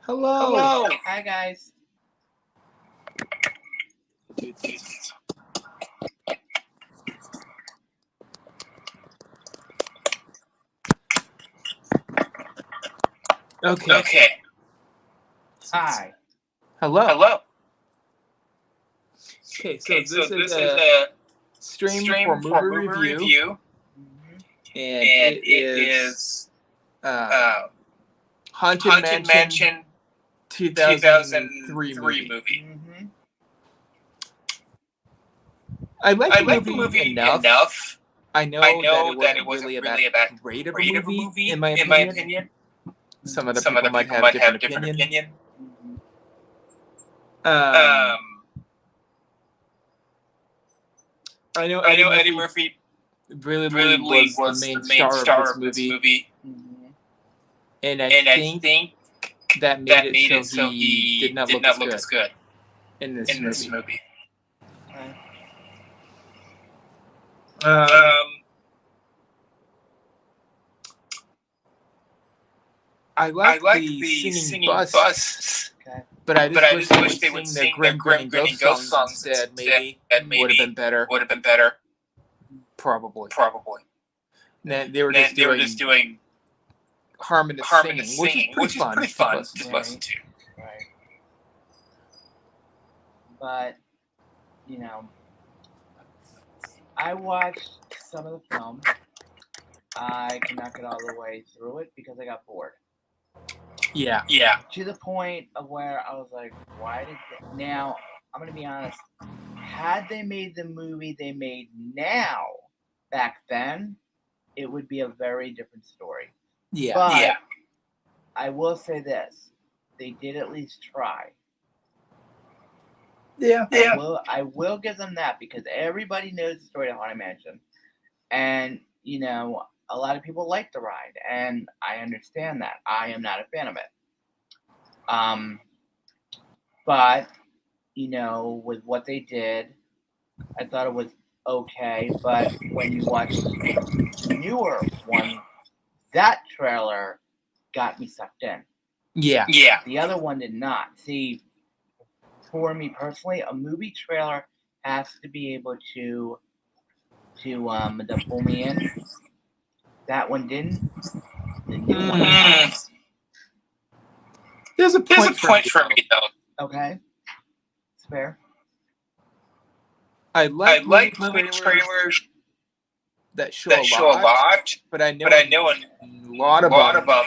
Hello. Hello. Hi, guys. Okay. Hi. Hello. Hello. Okay, so Okay, this so is this a is a stream stream for movie review, and it is Haunted Mansion 2003 movie. I like the movie enough. I know that it wasn't really that great of a movie, in my opinion. Some other people might have a different opinion. I know Eddie Murphy really was the main star of this movie. And I think that made it so he did not look as good in this movie. I like the singing busts, but I just wish they would sing the Grim Grinning Ghost songs instead. Maybe would have been better. Probably. And they were just doing harmonious singing, which is pretty fun to listen to. Right. But, I watched some of the film. I could not get all the way through it because I got bored. Yeah. To the point of where I was like, why did they... Now, I'm going to be honest. Had they made the movie they made now, back then, it would be a very different story. Yeah. But I will say this. They did at least try. Yeah. I will give them that because everybody knows the story of Haunted Mansion. And, a lot of people like the ride. And I understand that. I am not a fan of it. But, with what they did, I thought it was okay. But when you watch the newer one, that trailer got me sucked in. Yeah. The other one did not. See, for me personally, a movie trailer has to be able to pull me in. That one didn't. The new one does. There's a point for me though. Okay, it's fair. I like movie trailers that show a lot, but I know a lot of them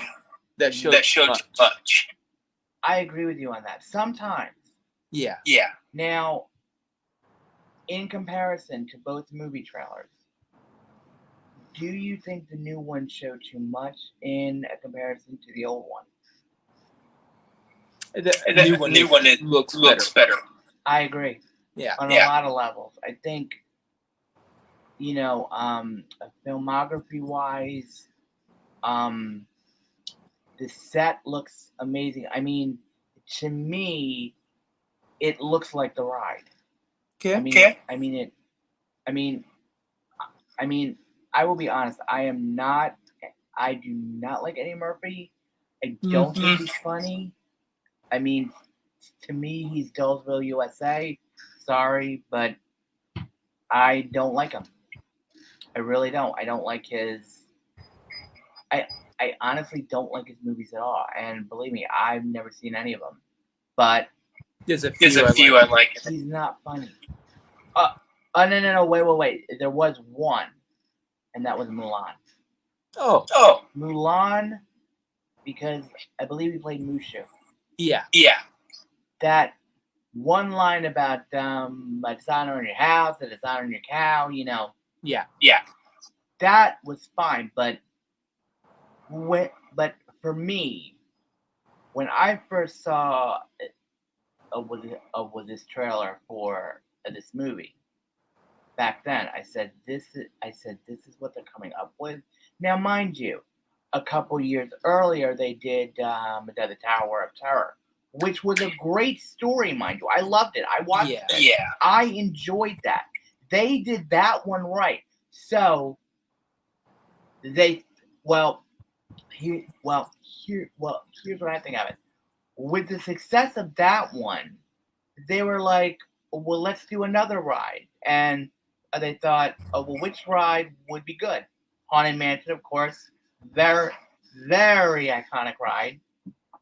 that show too much. I agree with you on that. Sometimes. Yeah. Now, in comparison to both movie trailers, do you think the new one showed too much in a comparison to the old one? The new one looks better. I agree. Yeah. On a lot of levels. I think, filmography wise, the set looks amazing. I mean, to me, it looks like the ride. Okay. I will be honest. I do not like Eddie Murphy. I don't think he's funny. I mean, to me, he's Dullsville, USA. Sorry, but I don't like him. I really don't. I don't like his... I honestly don't like his movies at all. And believe me, I've never seen any of them. But there's a few I like. He's not funny. No, wait. There was one, and that was Mulan. Oh. Mulan, because I believe he played Mushu. Yeah. That one line about dishonor in your house, and dishonor in your cow, Yeah. That was fine, but for me, when I first saw this trailer for this movie back then, I said this is what they're coming up with. Now, mind you, a couple years earlier they did the Tower of Terror, which was a great story, mind you. I loved it. I watched it. Yeah. I enjoyed that. They did that one right. So here's what I think of it. with the success of that one, they were like, well, let's do another ride. And they thought, oh, well, which ride would be good? Haunted Mansion, of course, very, very iconic ride.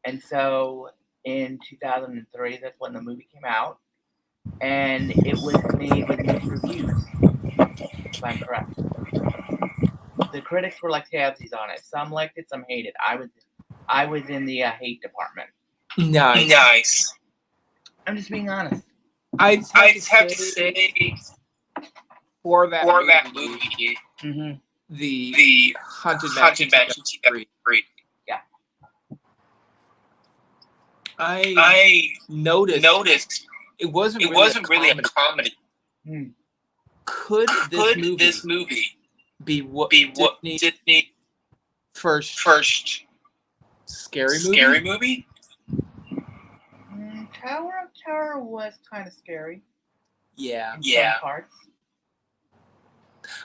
And so in 2003, that's when the movie came out. And it was made with mixed reviews, if I'm correct. The critics were like tabsies on it. Some liked it, some hated. I was in the hate department. Nice. I'm just being honest. I'd have to say for that movie, Mm-hmm. the Haunted Mansion 2003. Yeah. I noticed it wasn't really a comedy. Could this movie be what Disney first scary movie? Tower of Terror was kind of scary. Yeah. In some parts.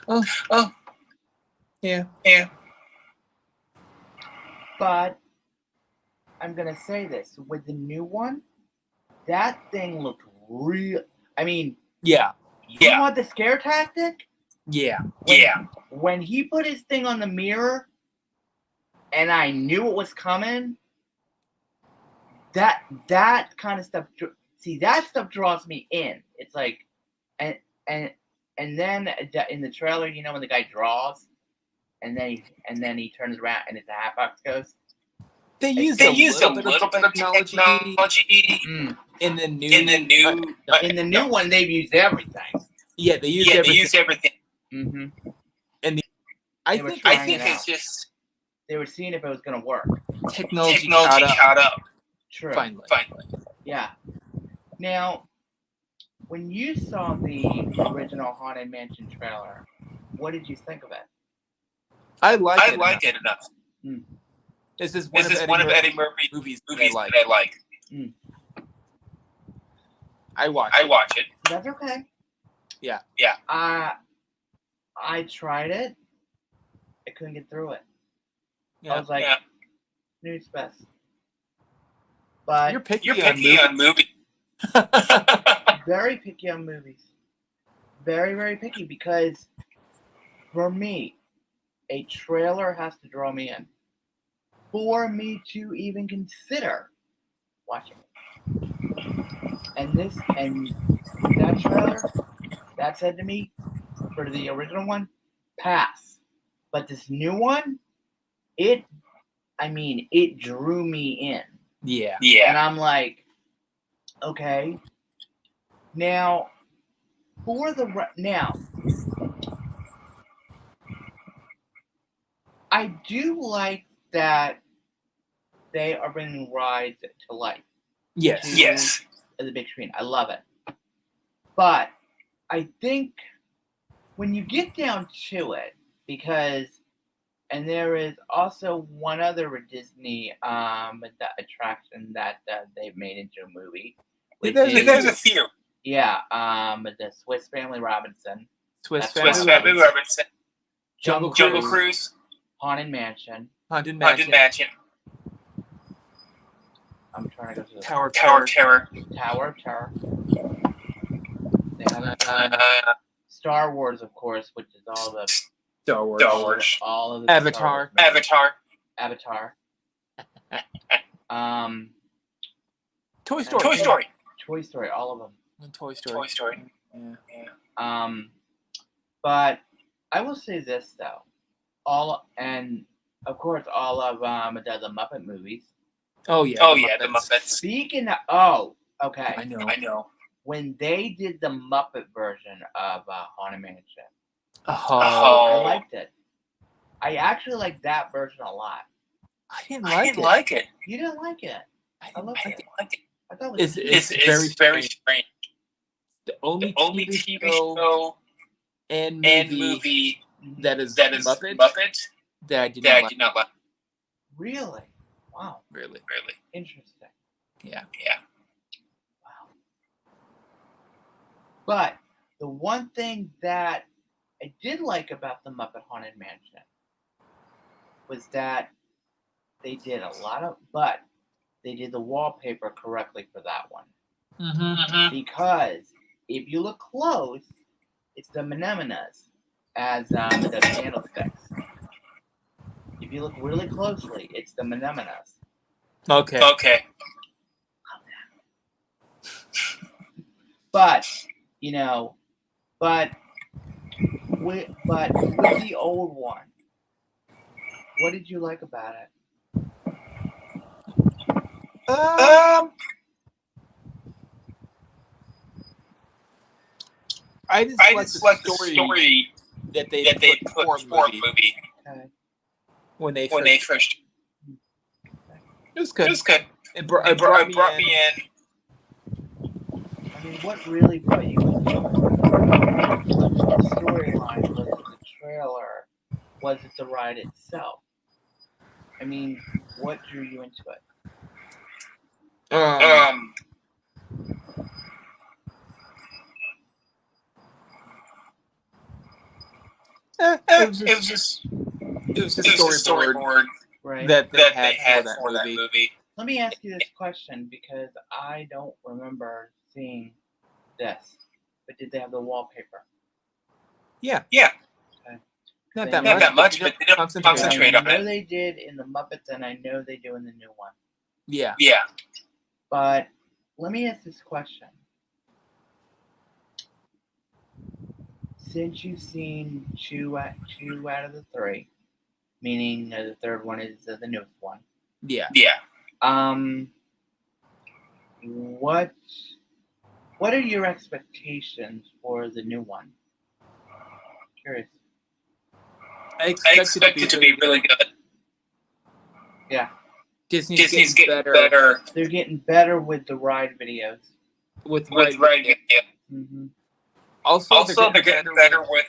Oh. Yeah. But I'm gonna say this: with the new one, that thing looked real. I mean, yeah. You want the scare tactic? Yeah. When he put his thing on the mirror, and I knew it was coming. That kind of stuff. See, that stuff draws me in. It's like, and then in the trailer, you know, when the guy draws, and then he turns around and it's a Hatbox Ghost. They used a little bit of technology in the new one. They've used everything. Yeah, they used everything. Mm-hmm. And I think it's just they were seeing if it was going to work. Technology caught up. True. Finally. Yeah. Now, when you saw the original Haunted Mansion trailer, what did you think of it? I liked it enough. This is one of Eddie Murphy's movies that I like. I watch it. That's okay. Yeah. I tried it. I couldn't get through it. Yeah. I was like, snooze fest. But you're picky on movies. Very picky on movies. Very, very picky because for me, a trailer has to draw me in for me to even consider watching it. And that trailer, that said to me, for the original one, pass. But this new one, it drew me in. Yeah. And I'm like, okay. Now, I do like that they are bringing rides to life. Yes. To the big screen. I love it. But I think when you get down to it, and there is also one other Disney attraction that they've made into a movie. There's a few. Yeah, the Swiss Family Robinson. Swiss Family Robinson. Jungle Cruise. Haunted Mansion. Haunted Mansion. I'm trying to go through Tower of Terror. Tower of Terror. Star Wars, of course, which is all the Star Wars. All of the Avatar. Toy Story. All of them. And Toy Story. Yeah. But I will say this though, of course all of the Muppet movies. Oh yeah, the Muppets. Speaking of, okay. I know. When they did the Muppet version of Haunted Mansion, I liked it. I actually liked that version a lot. I didn't like it. You didn't like it? I loved it. I thought it's very strange. The only TV show and movie that is Muppet that I did not like. Really? Wow. Really. Interesting. Yeah. Wow. But the one thing that I did like about the Muppet Haunted Mansion was that they did a lot of, but they did the wallpaper correctly for that one. Mm-hmm. Because if you look close, it's the Menemenas as the candlesticks. If you look really closely, it's the Menemenas. Okay. But with the old one, what did you like about it? I just like the story that they put for the movie. Okay. When they first. It was good. It brought me in. I mean, what really brought you into it? Was it the storyline? Was it the trailer? Was it the ride itself? I mean, what drew you into it? It was just a storyboard Right. that they had for that movie. Let me ask you this question because I don't remember seeing this. But did they have the wallpaper? Yeah. Okay. Not that much, but they don't concentrate on it. I know they did in the Muppets, and I know they do in the new one. Yeah. But let me ask this question. Since you've seen two out of the three, meaning the third one is the newest one. Yeah. What are your expectations for the new one? Curious. I expect it to be really good. Yeah. Disney's getting better. They're getting better with the ride videos. With ride videos. Mm-hmm. Also, they're getting better with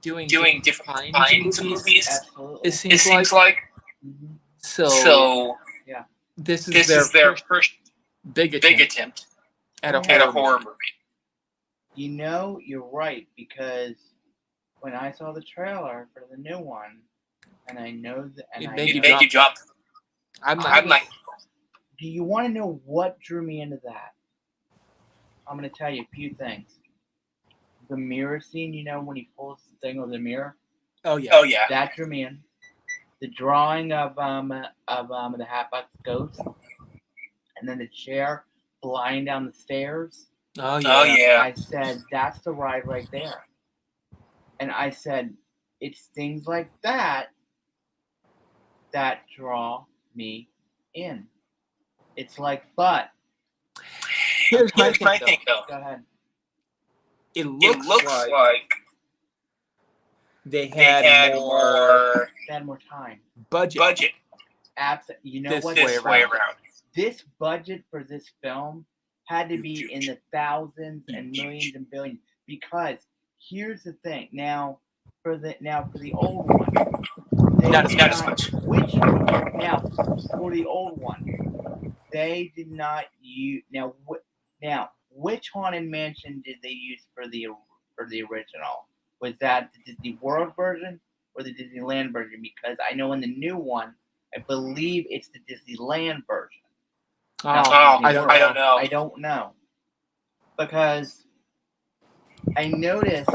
doing different kinds of movies. Absolutely. It seems like. Mm-hmm. So yeah. This is their first big attempt at a horror movie. You know, you're right, because when I saw the trailer for the new one, and I know that, and it I made know, you jump. I'm like, do you want to know what drew me into that? I'm going to tell you a few things. The mirror scene, when he pulls the thing over the mirror. Oh yeah. That drew me in. The drawing of the Hatbox Ghost, and then the chair flying down the stairs. Oh yeah. I said, that's the ride right there. And I said, it's things like that draw me in. It's like, but here's my thing though. Go ahead. It looks like they had more time. Budget. Absolutely. You know this what? Way around. This budget for this film had to be in the thousands and millions and billions, because here's the thing. Now for the old one, not as much. Now for the old one, they did not use. Now which Haunted Mansion did they use for the original? Was that the Disney World version or the Disneyland version? Because I know in the new one, I believe it's the Disneyland version. I don't know. I don't know. Because I noticed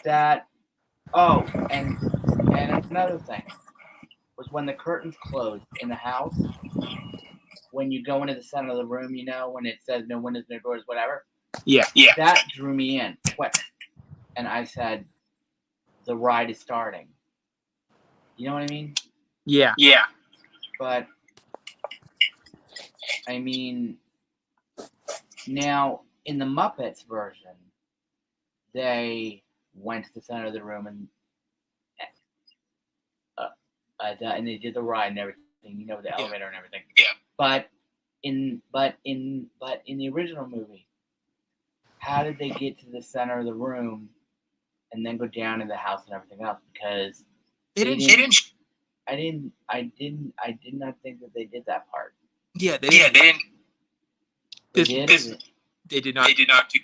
that, and another thing was when the curtains closed in the house, when you go into the center of the room, when it says no windows, no doors, whatever. Yeah. That drew me in quick. And I said, the ride is starting. You know what I mean? Yeah. But, I mean, now, in the Muppets version, they went to the center of the room and they did the ride and everything, the elevator and everything. Yeah. But in the original movie, how did they get to the center of the room and then go down in the house and everything else? Because I did not think that they did that part. Yeah, they didn't. They did. They did not do.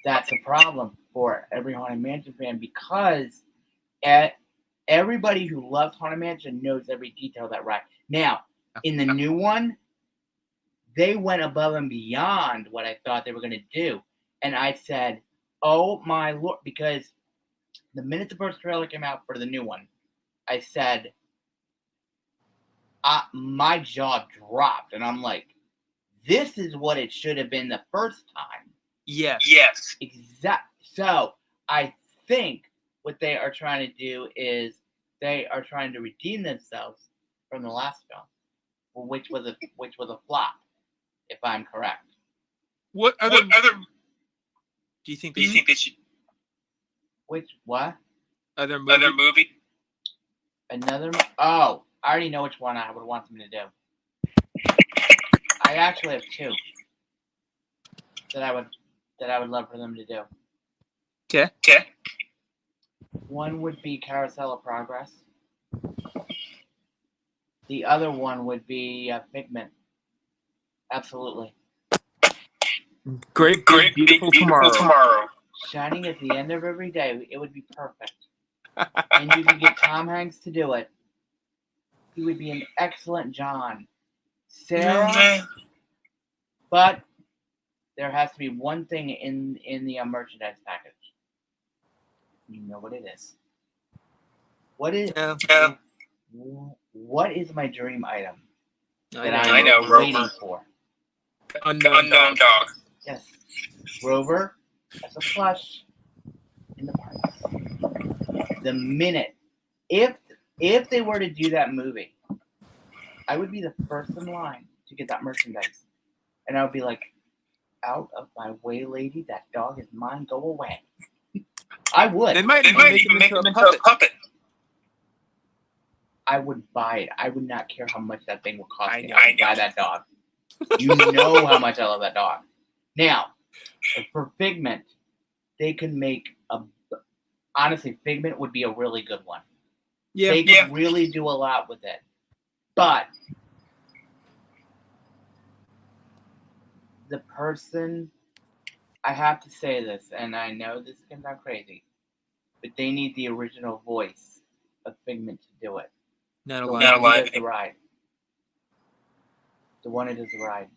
That's a problem for every Haunted Mansion fan, because everybody who loves Haunted Mansion knows every detail of that ride. Now, In the new one, they went above and beyond what I thought they were going to do. And I said, oh my Lord, because the minute the first trailer came out for the new one, I said, my jaw dropped. And I'm like, this is what it should have been the first time. Yes. Exactly. So I think what they are trying to do is they are trying to redeem themselves from the last film, which was a flop, if I'm correct. What other do you think they should? Which what? Other movie? Another? Oh, I already know which one I would want them to do. I actually have two that I would love for them to do. Okay. One would be Carousel of Progress. The other one would be Figment. Absolutely. Great, beautiful tomorrow. Shining at the end of every day. It would be perfect. And you could get Tom Hanks to do it. He would be an excellent John. Sarah. But there has to be one thing in the merchandise package. You know what it is. What is my dream item that I'm waiting for? Unknown dog. Yes. Rover as a plush in the park. The minute, if they were to do that movie, I would be the first in line to get that merchandise. And I would be like, out of my way, lady, that dog is mine, go away. I would. They might even make him into a puppet. I would buy it. I would not care how much that thing would cost me. I would buy that dog. You know how much I love that dog. Now, for Figment, they could make honestly, Figment would be a really good one. Yeah. They could really do a lot with it. But the person, I have to say this, and I know this can sound crazy, but they need the original voice of Figment to do it. Not The alive. one who does the ride. The one who does the ride.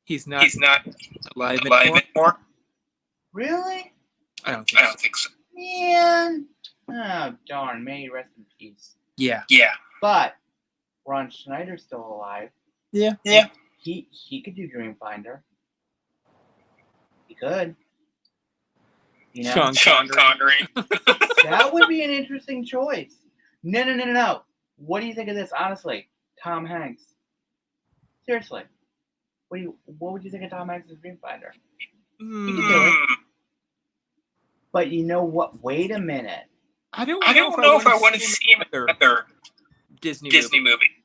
He's not alive anymore. Really? I don't think so. Man. Oh, darn. May he rest in peace. Yeah. But Ron Schneider's still alive. Yeah. He could do Dreamfinder. He could. You know? Sean Connery. That would be an interesting choice. No. What do you think of this, honestly? Tom Hanks. Seriously. What would you think of Tom Hanks' Dreamfinder? He could do it. But you know what? Wait a minute. I don't know if I want to see him in another Disney movie.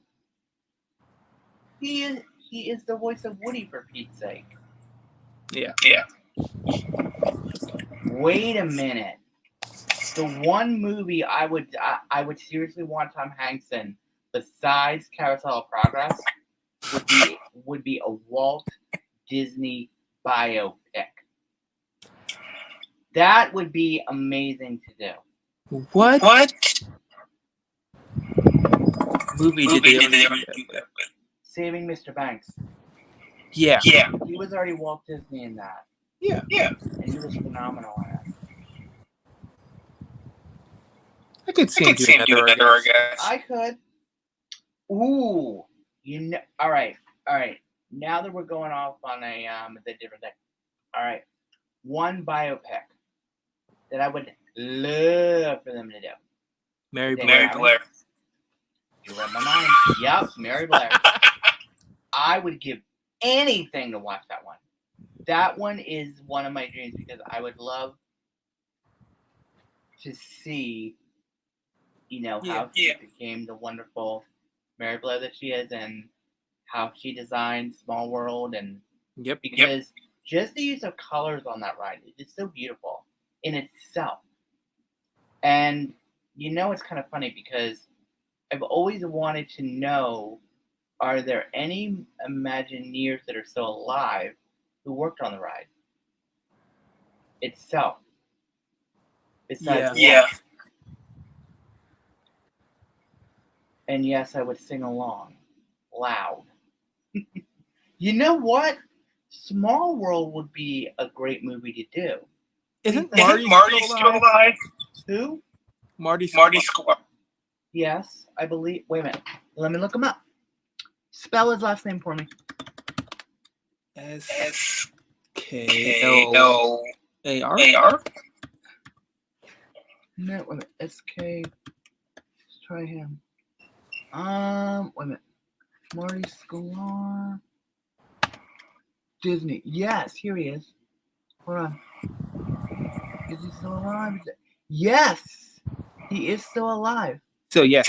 He is the voice of Woody, for Pete's sake. Yeah. Wait a minute. The one movie I would seriously want Tom Hanks in, besides Carousel of Progress, would be a Walt Disney biopic. That would be amazing to do. What? Movie did they do that? Saving Mr. Banks. Yeah. He was already Walt Disney in that. Yeah. And he was phenomenal in it. I could see him do another, I guess. I could. Ooh. All right. Now that we're going off on the different thing. All right. One biopic that I would love for them to do. Mary Blair. You read my mind. Yep, Mary Blair. I would give anything to watch that one. That one is one of my dreams because I would love to see, how she became the wonderful Mary Blair that she is and how she designed Small World and because just the use of colors on that ride is so beautiful in itself. And it's kind of funny because I've always wanted to know, are there any Imagineers that are still alive who worked on the ride itself? Besides Walt. And yes, I would sing along. loud. You know what? Small World would be a great movie to do. Isn't Isn't Marty still alive? Who? Marty Sklar. Yes, I believe. Wait a minute. Let me look him up. Spell his last name for me. S-K-L-A-R? No, wait a minute. S-K. Let's try him. Wait a minute. Marty Sklar. Disney. Yes, here he is. Hold on. Is he still alive? Yes, he is still alive. So yes.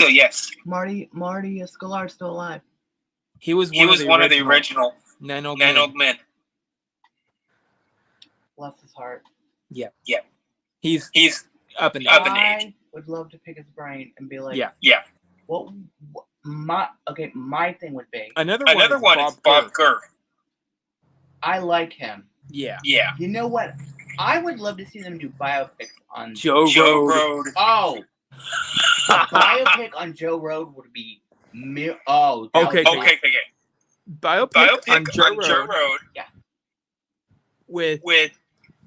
Marty Sklar is still alive. He was one of the original Nine Old Men. Bless his heart. Yeah. He's up in age. I would love to pick his brain and be like, Yeah. What my thing would be. Another one is Bob Gurr. I like him. Yeah. You know what? I would love to see them do biopics on Joe Road. Oh, a biopic on Joe Road would be Okay. Biopic on Joe Road. Yeah. With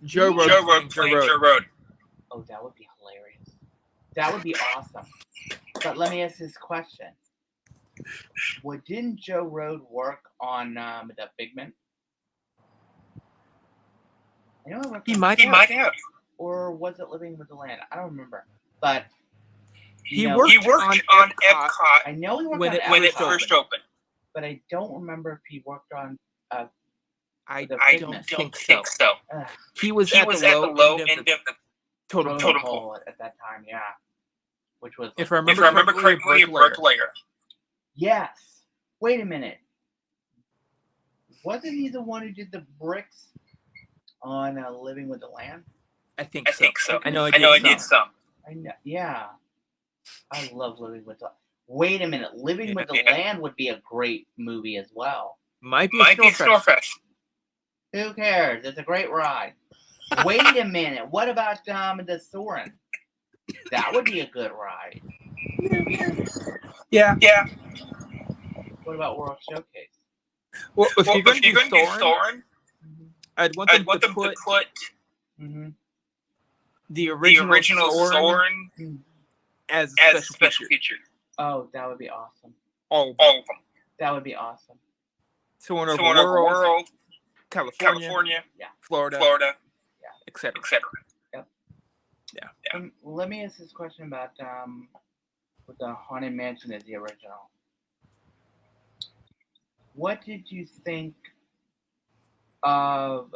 Joe Road playing Joe Road. Oh, that would be hilarious. That would be awesome. But let me ask this question: didn't Joe Road work on the Figment? I know He might have. Or was it Living with the Land? I don't remember. But he worked on Epcot. I know he worked when on it first opened. But I don't remember if he worked on. I don't think so. He was at the low end of the total pole at that time. Yeah, which was if I remember correctly, a bricklayer. Yes. Wait a minute. Wasn't he the one who did the bricks on Living with the Land? I think so. I know I did some. I know. Yeah. I love Living with the Land. Wait a minute. Living with the Land would be a great movie as well. Might be Snowfest. Who cares? It's a great ride. Wait a minute. What about the Soarin'? That would be a good ride. Yeah. What about World Showcase? Well, if you're going to do Soarin', I'd want them to put the original Soarin' as a special feature. Oh, that would be awesome. All of them. That would be awesome. Soarin' Over the World, California, Florida, etc. Yep. Yeah. Let me ask this question about with the Haunted Mansion as the original. What did you think of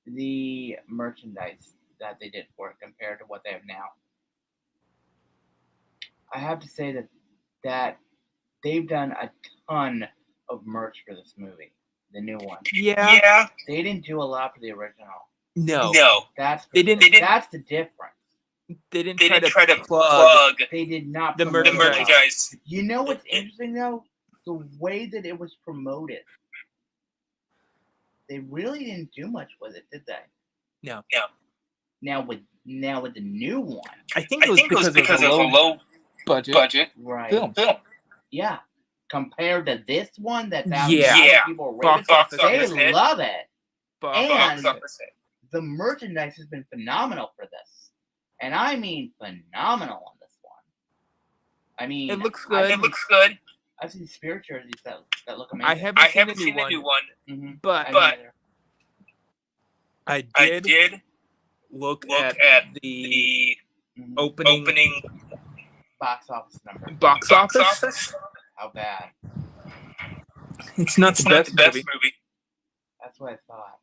the merchandise that they did for it compared to what they have now? I have to say that they've done a ton of merch for this movie, the new one. Yeah. They didn't do a lot for the original. No. That's they didn't. That's the difference. They didn't try to plug. They did not the merchandise. You know what's interesting though? The way that it was promoted. They really didn't do much with it, did they? No. Now with the new one, I think it was because of a low budget right? Film. Yeah, compared to this one that people box office, they love it, and box the merchandise has been phenomenal for this, and I mean phenomenal on this one. I mean, it looks good. I've seen spirit jerseys that look amazing. I haven't seen the new one, mm-hmm. but I did look at the opening box office number. Box office? How bad? It's not the best movie. That's what I thought.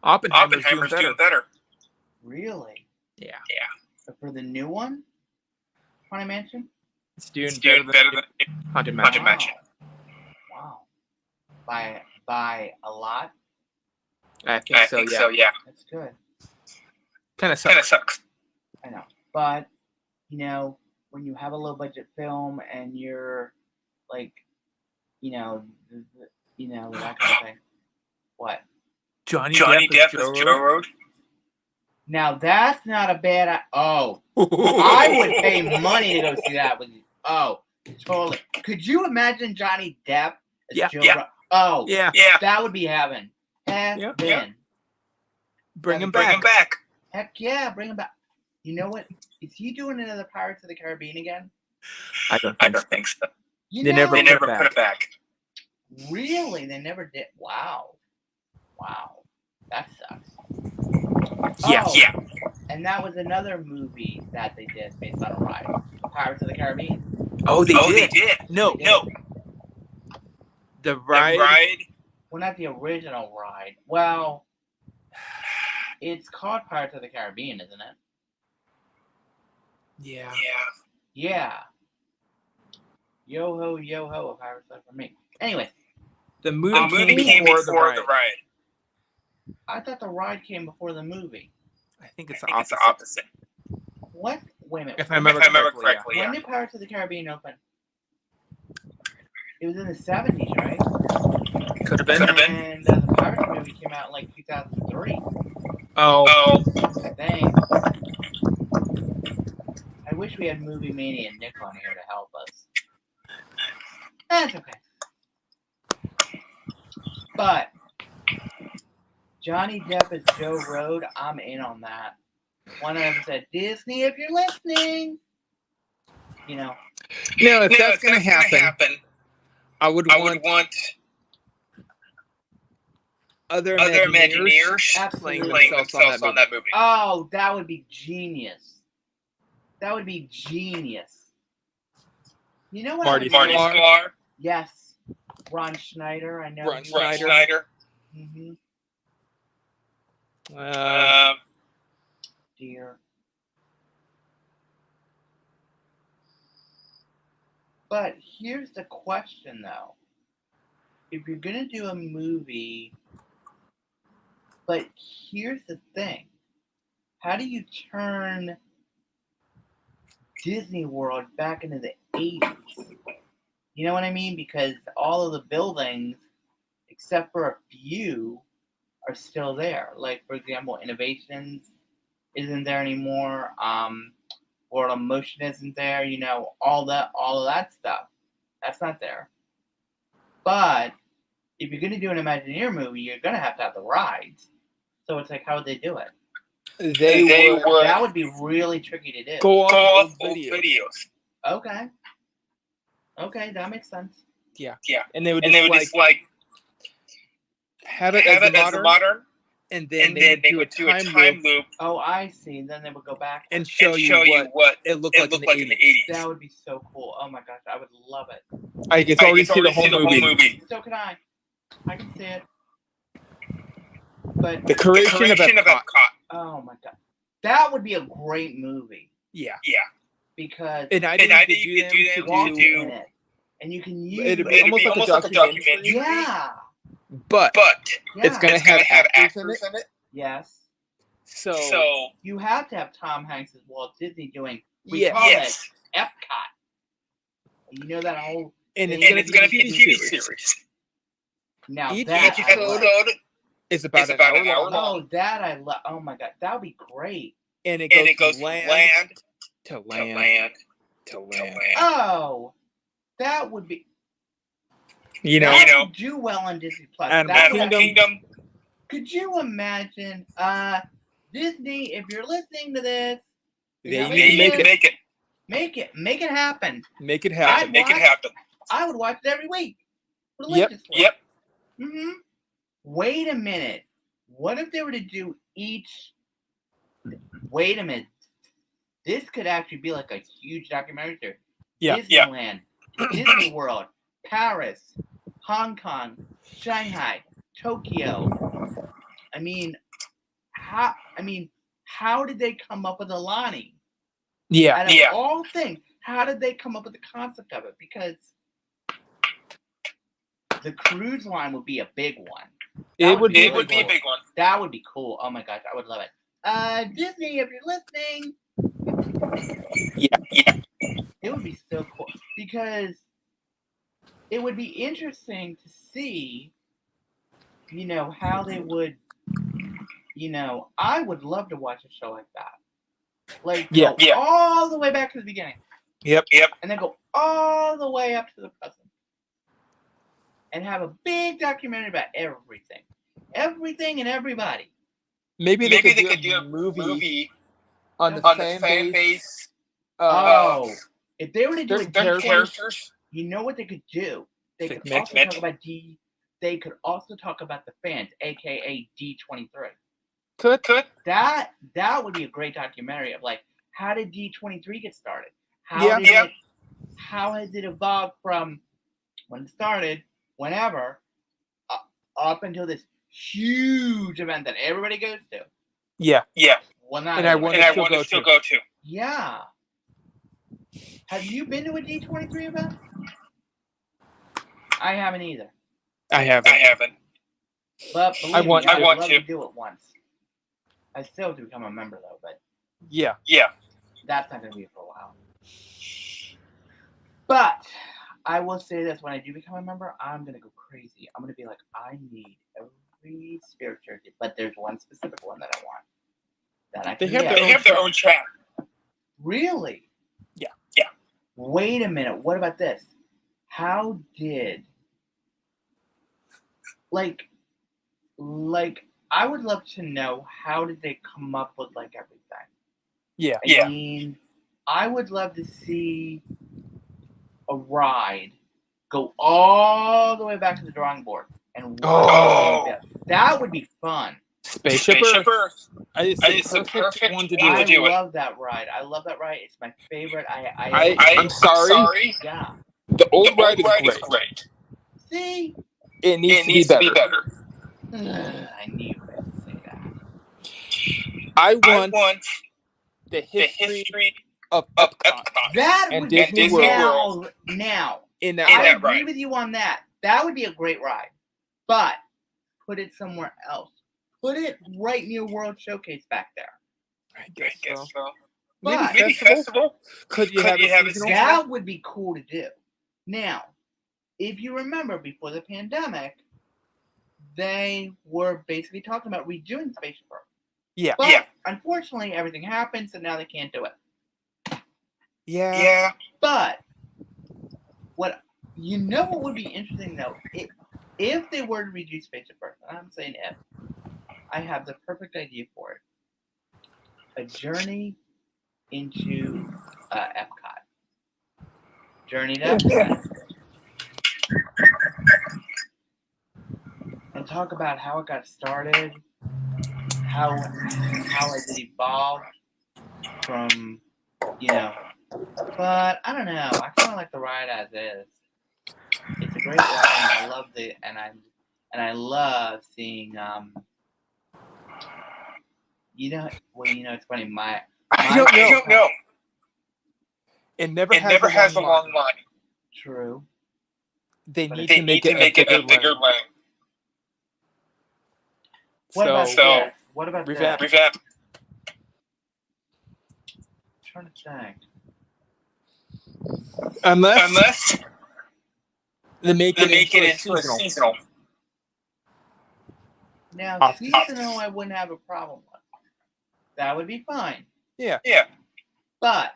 Oppenheimer's doing better. Really? Yeah. But for the new one, Haunted Mansion? It's doing better than Haunted Mansion. Wow. By a lot? I think so, yeah. That's good. Kind of sucks. I know. But, when you have a low budget film and you're like, that kind of thing. What? Johnny Depp as Joe Road? Now that's not a bad. I would pay money to go see that with you. Oh, totally. Could you imagine Johnny Depp Yeah. Oh, Yeah. that would be heaven. Yeah. Bring him Bring back. Heck yeah, bring him back. You know what? Is he doing another Pirates of the Caribbean again? I don't think so. You They know, never put it back. Really? They never did? Wow. That sucks. Yeah. Oh, and that was another movie that they did based on a ride. Pirates of the Caribbean. Oh, they did. No. The ride. Well, not the original ride. Well, it's called Pirates of the Caribbean, isn't it? Yeah. Yeah. Yo ho, a Pirates Life for me. Anyway. The movie came before the ride. I thought the ride came before the movie. I think it's the opposite. What? Wait a minute. If I remember correctly, When did Pirates of the Caribbean open? It was in the 70s, right? Could have been. And the Pirates movie came out in like 2003. Oh. I think. I wish we had Movie Mania and Nick on here to help us. That's okay. But Johnny Depp as Joe Road, I'm in on that. One of them said, Disney, if you're listening. You know. No, if that's going to happen, I would want other Imagineers playing themselves on that movie. Oh, that would be genius. You know what? Marty Sklar? Yes. Ron Schneider, I know. Ron Schneider. Mm-hmm. Dear. But here's the question, though. If you're going to do a movie, but here's the thing. How do you turn Disney World back into the 80s? You know what I mean? Because all of the buildings, except for a few, are still there. Like, for example, Innovations isn't there anymore. World of Motion isn't there. You know, all of that stuff. That's not there. But if you're going to do an Imagineer movie, you're going to have the rides. So it's like, how would they do it? They would. That would be really tricky to do. Go off old videos. Okay, that makes sense. Yeah. And they would just have it as a modern, and then they would do a time loop. Oh, I see. And then they would go back and show you what it looked like in the 80s. That would be so cool. Oh my gosh, I would love it. I can already see the whole movie. So can I. I can see it. But the creation of Epcot. Oh my god, that would be a great movie. Yeah. Because an idea you could do in it, and you can use it'd be almost like a documentary. Yeah. But it's gonna have actors in it. Yes. So you have to have Tom Hanks as Walt Disney doing. We call it Epcot. You know that whole. And it's gonna be a TV series. Now each that episode is about an hour long. Oh, that I love. Oh my god, that would be great. And it goes land to land. Oh, that would be. You know, do well on Disney Plus. Animal Kingdom. Could you imagine, Disney? If you're listening to this, they need to make it happen. Make it happen. I would watch it every week. Yep. Mm-hmm. Wait a minute. What if they were to do each? Wait a minute. This could actually be like a huge documentary series. Yeah. Disneyland, Disney World, Paris, Hong Kong, Shanghai, Tokyo. I mean, how did they come up with Alani? Yeah. Out of all things, how did they come up with the concept of it? Because the cruise line would be a big one. It would be a big one. That would be cool. Oh my gosh, I would love it. Disney, if you're listening. Yeah. It would be so cool because it would be interesting to see, how they would, I would love to watch a show like that. Like, go all the way back to the beginning. Yep. And then go all the way up to the present. and have a big documentary about everything and everybody. Maybe they could do a movie on the fan base. If they were to do certain characters, you know what they could do? They could Mitch. also talk about They could also talk about the fans, aka D23. Could That would be a great documentary of like, how did D23 get started? How has it evolved from when it started, whenever, up until this huge event that everybody goes to? Yeah. Well, not and I want to still go to. Yeah. Have you been to a D23 event? I haven't either. I haven't. But I want I'd love to do it once. I still have to become a member though, but yeah, that's not going to be for a while. But I will say this: when I do become a member, I'm going to go crazy. I'm going to be like, I need every spirit jersey, but there's one specific one that I want. That I can get. They have their own chat. Really? Yeah. Wait a minute. What about this? How did like I would love to know, how did they come up with like everything? Yeah. I mean, I would love to see a ride go all the way back to the drawing board and that would be fun. Spaceship Earth. It's the perfect one to do. I love that ride. It's my favorite. I'm sorry. Yeah. The old ride is great. See? It needs to be better. I knew you were going to say that. I want the history of Epcot. That and would Disney be World. Now. In that I ride. agree with you on that. That would be a great ride. But put it somewhere else. Put it right near World Showcase back there. I guess so. But Maybe festival? Could you have it seasonal? That would be cool to do. Now, if you remember, before the pandemic, they were basically talking about redoing Spaceship Earth. Yeah. But unfortunately, everything happened, so now they can't do it. Yeah. But what would be interesting though, if they were to redo Spaceship Earth, and I'm saying if, I have the perfect idea for it. A journey into Epcot. Journey to Epcot. And talk about how it got started, how it evolved from, but I don't know. I kind of like the ride as is. It's a great ride, and I love I love seeing it's funny. I don't know. It never has a long line. True. They need to make it a bigger line. What about this? What about revamp? That? I'm trying to think. Unless they make it into a seasonal. Now, seasonal, I wouldn't have a problem with. That would be fine. Yeah. But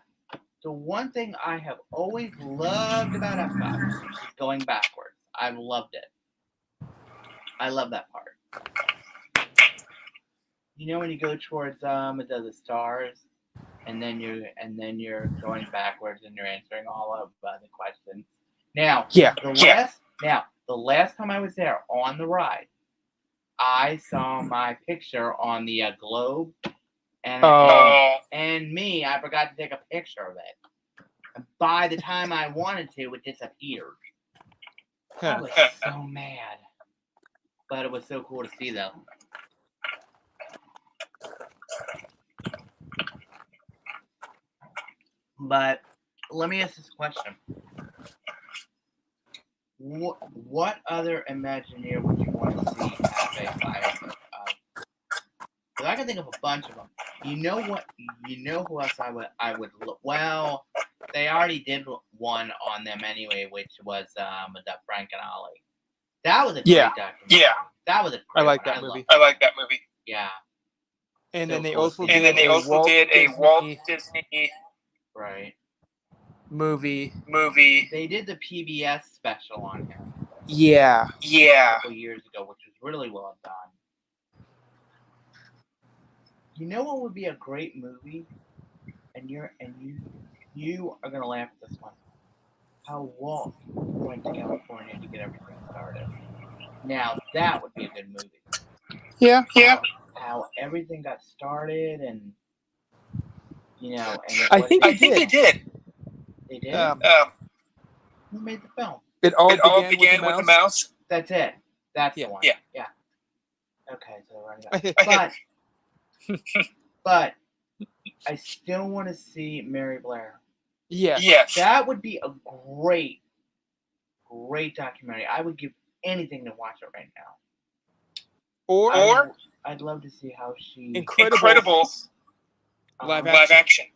the one thing I have always loved about Epcot is going backwards. I've loved it. I love that part. When you go towards the stars, and then you're going backwards and you're answering all of the questions. Now, the last time I was there on the ride, I saw my picture on the globe, and I forgot to take a picture of it. And by the time I wanted to, it disappeared. I was so mad, but it was so cool to see though. But let me ask this question. What other Imagineer would you want to see have a biopic of? Because I can think of a bunch of them. You know who else I would look. Well, they already did one on them anyway, which was the Frank and Ollie. That was a great documentary. Yeah. That was a great I like one. that movie. I like that movie. Yeah. And so then they cool also did a Walt Disney right movie. They did the PBS special on him. Yeah. A couple years ago, which was really well done. You know what would be a great movie? And you are gonna laugh at this one. How Walt went to California to get everything started. Now that would be a good movie. Yeah. How everything got started, and and I think they did. They did. Who made the film? It all began with a mouse. That's it. That's the one. Yeah. Okay, so but I still want to see Mary Blair. Yeah. That would be a great documentary. I would give anything to watch it right now. Or I'd love to see how she Incredible live action.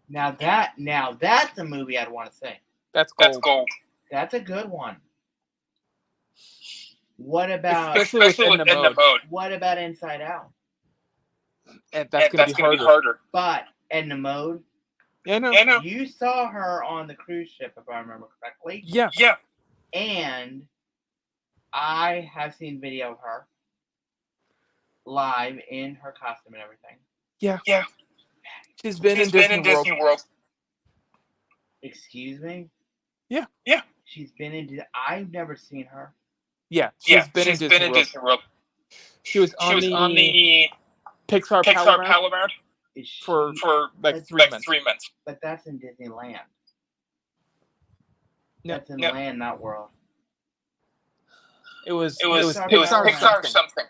Now that's a movie I'd want to see. That's gold. That's a good one. What about especially with Edna Mode? What about Inside Out? And that's gonna be harder. But Edna Mode. Yeah, no. You saw her on the cruise ship, if I remember correctly. Yeah. And I have seen video of her live in her costume and everything. Yeah. She's been in Disney World. Excuse me? Yeah. She's been in. I've never seen her. Yeah. She's been in Disney World. She was on the Pixar Palaver for like 3 months. But that's in Disneyland. No, that's in Land, not World. It was Pixar or something.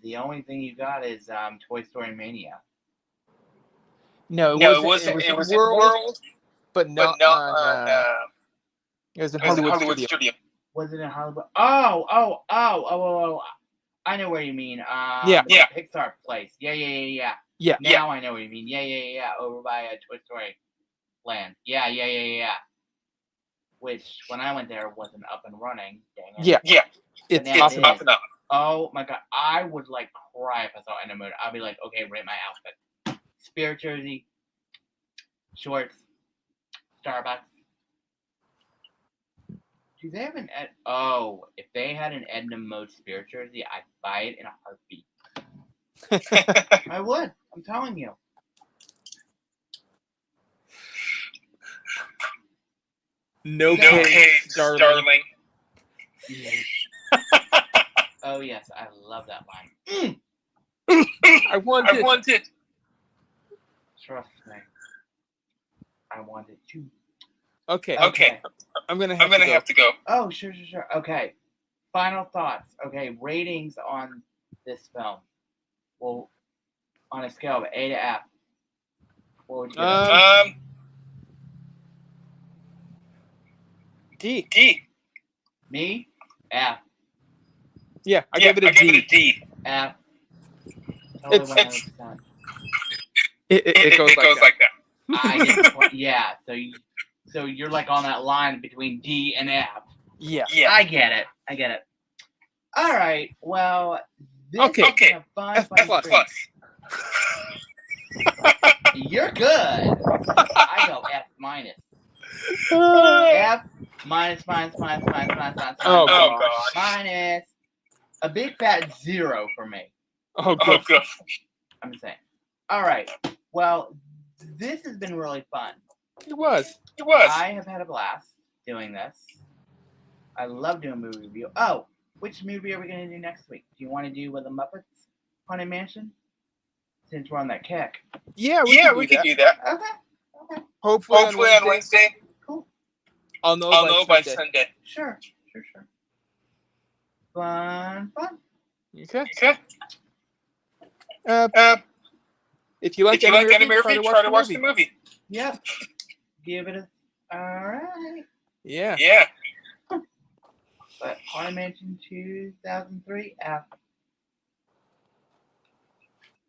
The only thing you got is Toy Story Mania. No, it was World, but not on. It was in Hollywood Studio. Was it in Hollywood? Oh! I know where you mean. Yeah. Pixar place. Yeah. Yeah. Now I know what you mean. Yeah. Over by Toy Story Land. Yeah. Which, when I went there, wasn't up and running. Dang it. Yeah. It's up and up. Oh my god, I would cry if I saw Edna Mode. I'd be like, okay, rate my outfit. Spirit jersey, shorts, Starbucks. Do they have an if they had an Edna Mode Spirit jersey, I'd buy it in a heartbeat. I would. I'm telling you. No cage, darling. Oh yes, I love that line. I want it. Trust me. I want it too. Okay. I'm gonna have to go. Oh, sure. Okay. Final thoughts. Okay, ratings on this film. Well, on a scale of A to F, what would you give it? D. Me? F. Yeah, I give it a D. F. It goes like that. So you're on that line between D and F. Yeah. I get it. All right. Well, this has been a fun F+. You're good. I go F minus. F minus. Oh gosh. Minus. A big fat 0 for me. Oh god. I'm saying. All right. Well, this has been really fun. It was. I have had a blast doing this. I love doing movie review. Oh, which movie are we going to do next week? Do you want to do with the Muppets Haunted Mansion? Since we're on that kick. Yeah, we could do that. Okay. Hopefully on Wednesday. Cool. I'll know by Sunday. Sure. Fun. Okay. If you like Eddie Murphy, try to watch the movie. Yep. Give it a. All right. Yeah. But Haunted Mansion 2003 F.